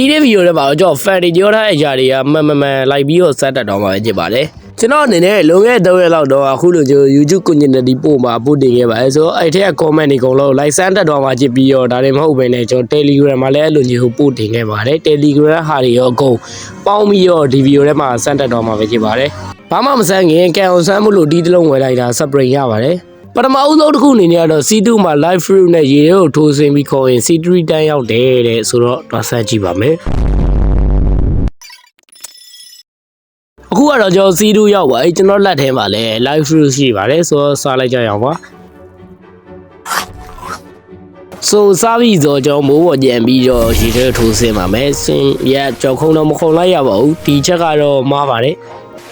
ဒီနေ့ဗီဒီယိုထဲမှာကျွန်တော် fan တွေပြောထားတဲ့ຢာတွေကမှန်လိုက်ပြီးတော့စက်တက်တော့မှာပဲဖြစ်ပါတယ်ကျွန်တော်အနေနဲ့လုံခဲ့3ရက်လောက်တော့အခုလိုကျွန်တော် YouTube community ပို့မှာပို့တင်ခဲ့ပါတယ်ဆိုတော့အဲ့ထက်က comment တွေအကုန်လုံး like စမ်းတက်တော့မှာဖြစ်ပြီးတော့ဒါတွေမဟုတ်ဘဲနဲ့ကျွန်တော် Telegram မှာလည်းအဲ့လိုမျိုးပို့တင်ခဲ့ပါတယ် Telegram ဟာတွေရောအကုန်ပေါင်းပြီးတော့ဒီဗီဒီယိုထဲမှာစမ်းတက်တော့မှာပဲဖြစ်ပါတယ်ဘာမှမစမ်းခင်ကန်အောင်စမ်းမှုလို့ဒီတစ်လုံးဝယ်လိုက်တာ spring ရပါတယ်ပထမအဦးဆုံးတစ်ခုအနေနဲ့ကတော့ C2 မှာ live fruit နဲ့ရေကိုထိုးစင်းပြီးခေါ်ရင် C3 တန်းရောက်တယ်တဲ့ဆိုတော့တော့ဆက်ကြည့်ပါမယ်အခုကတော့ကျွန်တော် C2 ရောက်ပါပြီကျွန်တော်လက်ထဲမှာလည်း live fruit ရှိပါတယ်ဆိုတော့စားလိုက်ကြရအောင်ပါဆိုစားပြီးတော့ကျွန်တော်မိုးပေါ်ကြံပြီးတော့ရေထဲထိုးစင်းပါမယ်စင်ရကြောက်ခုံတော့မခုံလိုက်ရပါဘူးဒီချက်ကတော့မှားပါတယ်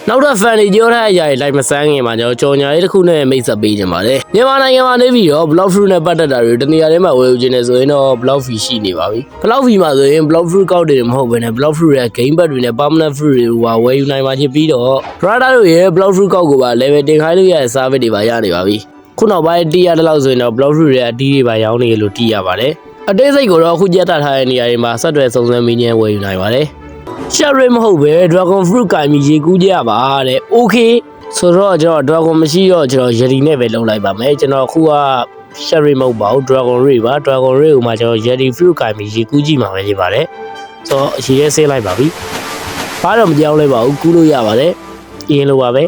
နောက်တော့ fan တွေပြောထားရရင် like မစမ်းခင်မှာကျွန်တော်ကြော်ညာလေးတစ်ခုနဲ့မိတ်ဆက်ပေးခြင်းပါတယ်မြန်မာနိုင်ငံမှာနေပြီးတော့ block fruit နဲ့ပတ်သက်တာတွေတနေရာထဲမှာဝယ်ယူခြင်းနဲ့ဆိုရင်တော့ block fee ရှိနေပါပြီ block fee မှာဆိုရင် block fruit ကောက်တွေမဟုတ်ဘဲနဲ့ block fruit ရဲ့ game pad တွေနဲ့ permanent fruit တွေကိုဝယ်ယူနိုင်မှာဖြစ်ပြီးတော့ brother တို့ရဲ့ block fruit ကောက်ကိုပါ level တင်ခိုင်းလို့ရတဲ့ service တွေပါရနေပါပြီခုနောက်ပိုင်းတီးရတဲ့လောက်ဆိုရင်တော့ block fruit ရဲ့အတီးတွေပါရောင်းနေရလို့တီးရပါတယ်အသေးစိတ်ကိုတော့အခုကြက်ထားတဲ့နေရာတွေမှာဆက်သွယ်စုံစမ်းမိခြင်းဝယ်ယူနိုင်ပါတယ်cherry မဟုတ်ပဲ dragon fruit ကင်ပြီးရေကူးကြရပါတဲ့ okay ဆိုတော့ကျွန်တော် dragon မရှိတော့ကျွန်တော် yeti နဲ့ပဲလုပ်လိုက်ပါမယ်ကျွန်တော်အခုက cherry မဟုတ်ပါဘူး dragon ray ပါ dragon ray ကိုမှကျွန်တော် yeti fruit ကင်ပြီးရေကူးကြည့်မှာပဲဖြစ်ပါတယ်ဆိုတော့ရေထဲဆေးလိုက်ပါပြီဘာတော့မကြောက်လိုက်ပါဘူးကူးလို့ရပါတယ်အရင်လိုပါပဲ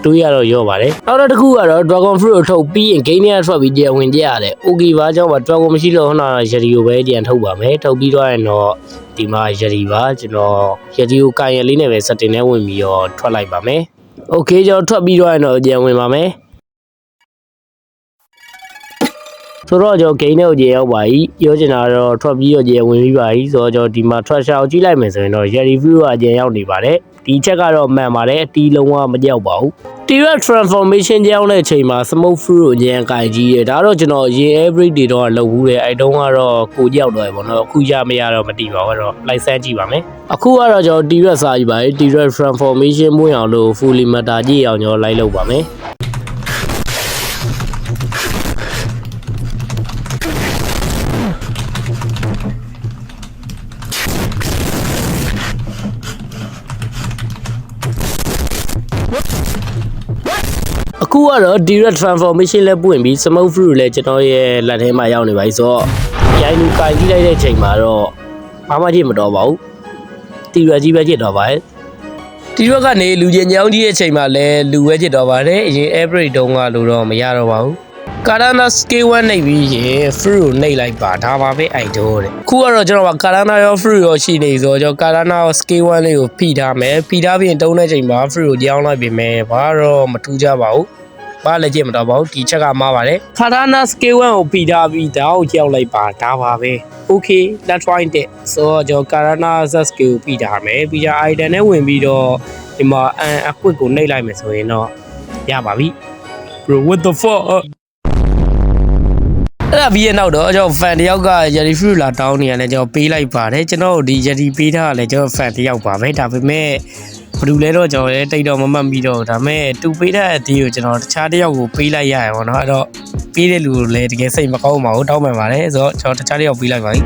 တွေးရတော့ရောပါတယ်နောက်တစ်ခုကတော့ dragon fruit ကိုထုတ်ပြီးရင် game နဲ့ထွက်ပြီးကြဝင်ကြရတယ် okay ပါကျွန်တော် dragon မရှိလို့ဟိုနာ yeti ကိုပဲကြံထုတ်ပါမယ်ထုတ်ပြီးတော့ရင်တော့ဒီမှာ yeti ပါကျွန်တော် yeti ကိုကင်ရလေးနဲ့ပဲ setting နဲ့ဝင်ပြီးတော့ထွက်လိုက်ပါမယ် okay ကျွန်တော်ထွက်ပြီးတော့ရင်တော့ကြံဝင်ပါမယ်ဆိုတော့ကျွန်တော် game နဲ့ကိုကြံရောက်ပါပြီပြောချင်တာတော့ထွက်ပြီးတော့ကြံဝင်ပြီးပါပြီဆိုတော့ကျွန်တော်ဒီမှာ trash ကိုကြည့်လိုက်မယ်ဆိုရင်တော့ yeti fruit ကကြံရောက်နေပါတယ်ဒီချက်ကတော့မှန်ပါတယ်အတီးလုံးဝမကြောက်ပါဘူး Direct transformation ကြောင်းတဲ့အချိန်မှာ smoke fruit ကိုညံကင်ကြီးတယ်ဒါတော့ကျွန်တော်ရင် every day တော့လုပ်ဘူးတယ်အဲတုန်းကတော့ကိုကြောက်တော့ရပါတော့အခုရမရတော့မသိပါဘူးတော့ license ကြည့်ပါမယ်အခုကတော့ကျွန်တော် direct စာကြည့်ပါမယ် direct transformation မွေးအောင်လို့ fully matter ကြည့်အောင်ကျွန်တော်လိုက်လုပ်ပါမယ်အခုကတော့ direct transformation လည်းပွင့်ပြီး smoke fruit လည်းကျွန်တော်ရဲ့လက်ထဲမှာရောက်နေပါပြီဆိုတော့ရိုင်းလူကင်ကြည့်လိုက်တဲ့အချိန်မှာတော့ဘာမှကြည့်မတော့ပါဘူးတီရွက်ကြီးပဲကြည့်တော့ပါတယ်တီရွက်ကနေလူချင်းညောင်းကြီးရဲ့အချိန်မှာလည်းလူပဲကြည့်တော့ပါတယ်အရင် average တုန်းကလို့တော့မရတော့ပါဘူးကာရနာ scale 1နှိပ်ပြီးရင် fruit ကိုနှိပ်လိုက်ပါဒါပါပဲအိုက်တော့တဲ့ခုကတော့ကျွန်တော်ကကာရနာရော fruit ရောရှိနေဆိုတော့ကျွန်တော်ကာရနာ scale 1လေးကိုဖိထားမယ်ဖိထားပြီးရင်တုံးတဲ့ချိန်မှာ fruit ကိုကြောင်းလိုက်ပြင်မယ်ဘာတော့မထူးကြပါဘူးဘာလည်းကြည့်မတော့ပါဘူးဒီချက်ကမှားပါတယ်ခါရနာ scale 1ကိုဖိထားပြီးဒါကိုကြောက်လိုက်ပါဒါပါပဲ okay let's try it ဆိုတော့ကျွန်တော်ကာရနာ scale ကိုဖိထားမယ်ပြီးကြ item နဲ့ဝင်ပြီးတော့ဒီမှာအကွစ်ကိုနှိပ်လိုက်မယ်ဆိုရင်တော့ရပါပြီ bro what the fuck အဲ့ဒါပြီးရနောက်တော့ကျွန်တော် fan တယောက်က yeti fruit လာတောင်းနေရတယ်ကျွန်တော်ပေးလိုက်ပါတယ်ကျွန်တော်ဒီ yeti ပေးထားတယ်ကျွန်တော် fan တယောက်ပါပဲဒါပေမဲ့ဘယ်လိုလဲတော့ကျွန်တော်လည်းတိတ်တော့မမှတ်မိတော့ဒါပေမဲ့သူပေးတဲ့အသေးကိုကျွန်တော်တခြားတစ်ယောက်ကိုပေးလိုက်ရရပါတော့အဲ့တော့ပေးတဲ့လူကိုလည်းတကယ်စိတ်မကောင်းပါဘူးတောင်းပန်ပါတယ်ဆိုတော့ကျွန်တော်တခြားတစ်ယောက်ပေးလိုက်ပါပြီ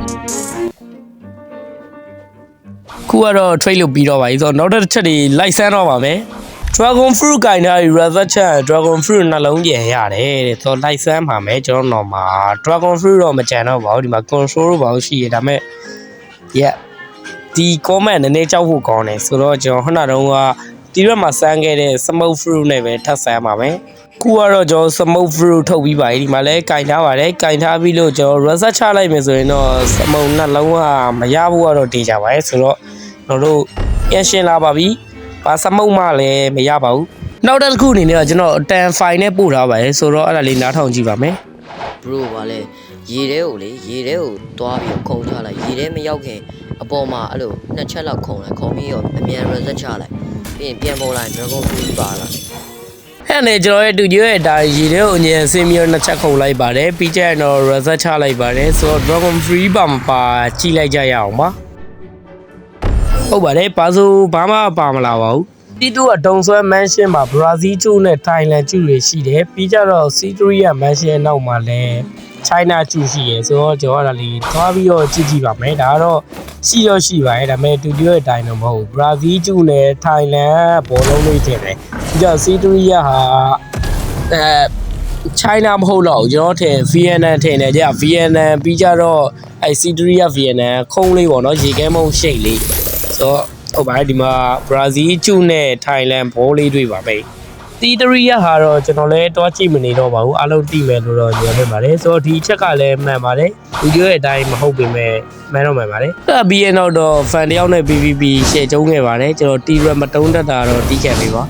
ခုကတော့ trade လုပ်ပြီးတော့ပါပြီဆိုတော့နောက်တစ်ချက်တွေ like ဆန်းတော့ပါမယ် dragon fruit ကင်ထားပြီး reset ချက် dragon fruit နှလုံးကျန်ရတယ်တဲ့ဆိုတော့ like ဆန်းပါမယ်ကျွန်တော်တော့မှာ dragon fruit တော့မကြံတော့ပါဘူးဒီမှာ control တော့ပါလို့ရှိရဒါပေမဲ့ yeahဒီ comment နည်းနည်းကြောက်ဖို့ကောင်းတယ်ဆိုတော့ကျွန်တော်ခုနတုန်းကဒီရက်မှာစမ်းခဲ့တဲ့ smoke fruit နဲ့ပဲထပ်ဆမ်းပါမယ်ခုကတော့ကျွန်တော် smoke fruit ထုတ်ပြီးပါပြီဒီမှာလည်းကင်ထားပါတယ်ကင်ထားပြီးလို့ကျွန်တော် reset ချလိုက်မယ်ဆိုရင်တော့ smoke နှလုံးကမရဘူးကတော့တေးကြပါရဲ့ဆိုတော့ကျွန်တော်တို့ပြန်ရှင်းလာပါပြီဘာ smoke မှလည်းမရပါဘူးနောက်တစ်ခုအနေနဲ့ကျွန်တော် tan file နဲ့ပို့ထားပါတယ်ဆိုတော့အဲ့ဒါလေးနားထောင်ကြည့်ပါမယ် bro ဗာလဲရေထဲကိုလေရေထဲကိုတွားပြီးခုံချလိုက်ရေထဲမရောက်ခင်အပေါ်မှာအဲ့လိုနှစ်ချက်လောက်ခုံလိုက်ခုံပြီးတော့အမြန် reset ချလိုက်ပြီးရင်ပြန်ပေါ်လာ dragon fruit ပါလာအဲ့နဲ့ကျွန်တော်ရဲ့တူကြီးရဲ့ဒါရေထဲကိုအငြင်းဆင်းပြီးတော့နှစ်ချက်ခုံလိုက်ပါတယ်ပြီးကြရင်တော့ reset ချလိုက်ပါတယ်ဆိုတော့ dragon free ပါမပါကြည့်လိုက်ကြရအောင်ပါဟုတ်ပါတယ်ဘာဆိုဘာမှပါမလာပါဘူးတီတူကဒုံဆွဲ mansion မှာ Brazil ကျူနဲ့ Thailand ကျူတွေရှိတယ်ပြီးကြတော့ C3 ရဲ့ mansion နောက်မှာလည်း China ကျူရှိရယ်ဆိုတော့ကျွန်တော်ကလည်းသွားပြီးတော့ကြည့်ကြည့်ပါမယ်ဒါကတော့ရှိရရှိပါတယ်ဒါပေမဲ့တူတူရဲ့အတိုင်းတော့မဟုတ်ဘူး Brazil ကျူနဲ့ Thailand ဘောလုံးလေးထင်တယ်ပြီးတော့ Syria ဟာChina မဟုတ်တော့ကျွန်တော်ထင် Vietnam ထင်တယ်ကြာ Vietnam ပြီးကြတော့အဲ Syria Vietnam ခုံးလေးပေါ့နော်ရေခဲမုံရှိတ်လေးဆိုတော့ဟုတ်ပါတယ်ဒီမှာ Brazil ကျူနဲ့ Thailand ဘောလေးတွေ့ပါပဲတီတရီယာဟာတော့ကျွန်တော်လည်းတွားကြည့်မနေတော့ပါဘူးအားလုံးသိမယ်လို့တော့ညွှန်နေပါတယ်ဆိုတော့ဒီချက်ကလည်းမှန်ပါတယ်ဗီဒီယိုရဲ့အတိုင်းမဟုတ်ပေမဲ့မှန်တော့မှန်ပါတယ်အဲ့ပြီးရင်တော့ fan တယောက်နဲ့ PVP ရှယ်ကျုံးခဲ့ပါတယ်ကျွန်တော်တီရမတုံးတတ်တာတော့တီးခံပြီပါ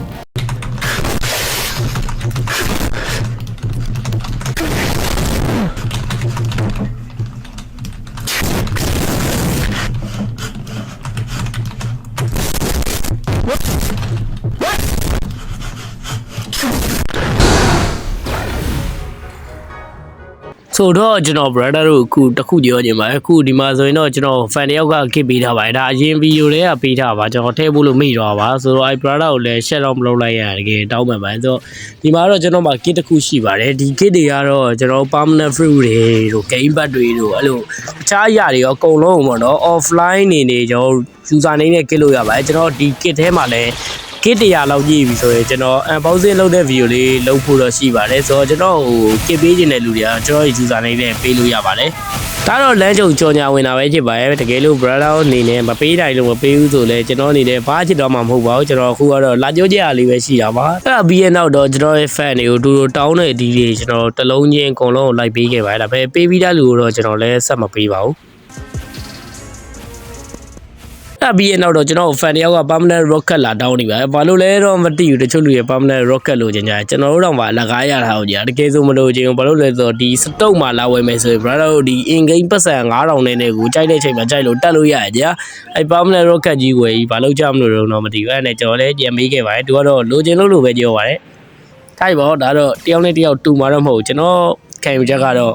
ဆိုတော့ကျွန်တော် brother တို့အခုတခုပြောချင်ပါတယ်အခုဒီမှာဆိုရင်တော့ကျွန်တော် fan တယောက်က kit ပေးထားပါတယ်ဒါအရင် video တွေကပေးထားပါကျွန်တော်ထည့်ဖို့လို့မိတော့ပါဆိုတော့အဲ brother ကိုလည်း share တော့မလုပ်လိုက်ရတကယ်တောင်းပန်ပါတယ်ဆိုတော့ဒီမှာတော့ကျွန်တော်မှာ kit တစ်ခုရှိပါတယ်ဒီ kit တွေကတော့ကျွန်တော် permanent fruit တွေတို့ game pad တွေတို့အဲ့လိုအခြားအရာတွေရောအကုန်လုံးပေါ့နော် offline နေကျွန်တော် user နေနဲ့ kit လို့ရပါတယ်ကျွန်တော်ဒီ kit ထဲမှာလည်းkit 100လောက်ကြည့်ပြီဆိုရင်ကျွန်တော် unboxing လုပ်တဲ့ video လေးလုပ်ဖို့တော့ရှိပါတယ်ဆိုတော့ကျွန်တော်ဟို kit ပေးခြင်းတဲ့လူတွေကကျွန်တော် user နေနဲ့ပေးလို့ရပါတယ်ဒါတော့လမ်းကြုံကြော်ညာဝင်တာပဲဖြစ်ပါတယ်တကယ်လို့ brother အနေနဲ့မပေးတိုင်းလို့မပေးဘူးဆိုလဲကျွန်တော်အနေနဲ့ဘာချစ်တော့မှမဟုတ်ပါဘူးကျွန်တော်အခုကတော့လာကြောကြရလေးပဲရှိတာပါအဲ့ဒါပြီးရင်တော့ကျွန်တော်ရဲ့ fan တွေကိုတူတူတောင်းတဲ့အဒီတွေကျွန်တော်တလုံးချင်းအကုန်လုံးကိုလိုက်ပေးခဲ့ပါတယ်ဒါပေမဲ့ပေးပြီးတဲ့လူကိုတော့ကျွန်တော်လည်းဆက်မပေးပါဘူးပြီးရင်တော့ကျွန်တော် fan တယောက်က permanent rocket လာတောင်းနေပါတယ်ဘာလို့လဲတော့မသိဘူးတချို့လူရဲ့ permanent rocket လို့ကျွန်တော်တို့တော့မှလက်ကားရတာဟုတ်ကြတကယ်ဆိုမလို့ချင်းဘာလို့လဲဆိုတော့ဒီ stock မှာလာဝယ်မယ်ဆိုရင် brother တို့ဒီ in game ပတ်စံ9000နဲ့ကိုကြိုက်တဲ့ချိန်မှာကြိုက်လို့တက်လို့ရကြအဲ permanent rocket ကြီးကိုဘာလို့ကြမလို့တော့မသိဘူးအဲ့နဲ့ကျွန်တော်လည်းပြန်မေးခဲ့ပါတယ်သူကတော့လိုချင်လို့ပဲပြောပါတယ်ထိုက်ပါတော့ဒါတော့တယောက်နဲ့တယောက်တူမှာတော့မဟုတ်ကျွန်တော်ခံယူချက်ကတော့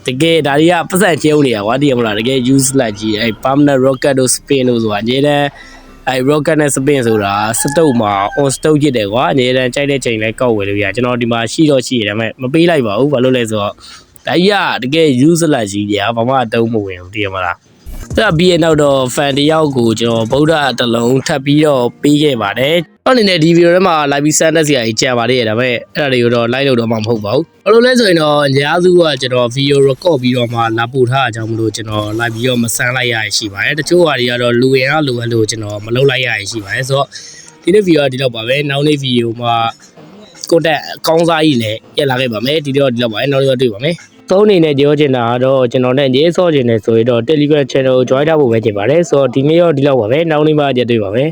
တကယ်ဒါတွေကပတ်စံကျုံနေတာကွာတကယ်မလားတကယ် use လိုက်ကြီးအဲ permanent rocket တို့ spin တို့ဆိုတာအများတန်းအဲ rocket နဲ့ spin ဆိုတာစတုပ်မှာ on stock ဖြစ်တယ်ကွာအများတန်းကြိုက်တဲ့ချိန်လဲကောက်ဝယ်လို့ရကျွန်တော်ဒီမှာရှိတော့ရှိရတယ်ဒါပေမဲ့မပေးလိုက်ပါဘူးဘာလို့လဲဆိုတော့ဒါကြီးကတကယ် use လိုက်ကြီးကြာဘာမှအသုံးမဝင်ဘူးတကယ်မလားအဲ့ပြီးရင်တော့ fan တယောက်ကိုကျွန်တော်ဗုဒ္ဓတလုံးထပ်ပြီးတော့ပေးခဲ့ပါတယ်အနေနဲ့ဒီဗီဒီယိုထဲမှာ live စမ်းတဲ့စရာကြီးကြာပါလေဒါပေမဲ့အဲ့ဒါတွေကိုတော့ live လုပ်တော့မှမဟုတ်ပါဘူးဘာလို့လဲဆိုရင်တော့အများစုကကျွန်တော် video record ပြီးတော့မှလာပို့ထားအကြောင်းမလို့ကျွန်တော် live ပြီးတော့မစမ်းလိုက်ရရှိပါတယ်တချို့ဟာတွေကတော့လူရင်ကလိုအပ်လို့ကျွန်တော်မလုပ်လိုက်ရရှိပါတယ်ဆိုတော့ဒီနေ့ video ကဒီလောက်ပါပဲနောက်နေ့ video မှာကိုတက်အကောင်းစားကြီးနဲ့ရက်လာခဲ့ပါမယ်ဒီတော့ဒီလောက်ပါပဲနောက်နေ့တော့တွေ့ပါမယ်သုံးအနေနဲ့ပြောချင်တာကတော့ကျွန်တော်နဲ့ရေးစောချင်တယ်ဆိုရင်တော့ Telegram channel ကို join ထားဖို့ပဲဖြစ်ပါတယ်ဆိုတော့ဒီနေ့တော့ဒီလောက်ပါပဲနောက်နေ့မှကြည့်တွေ့ပါမယ်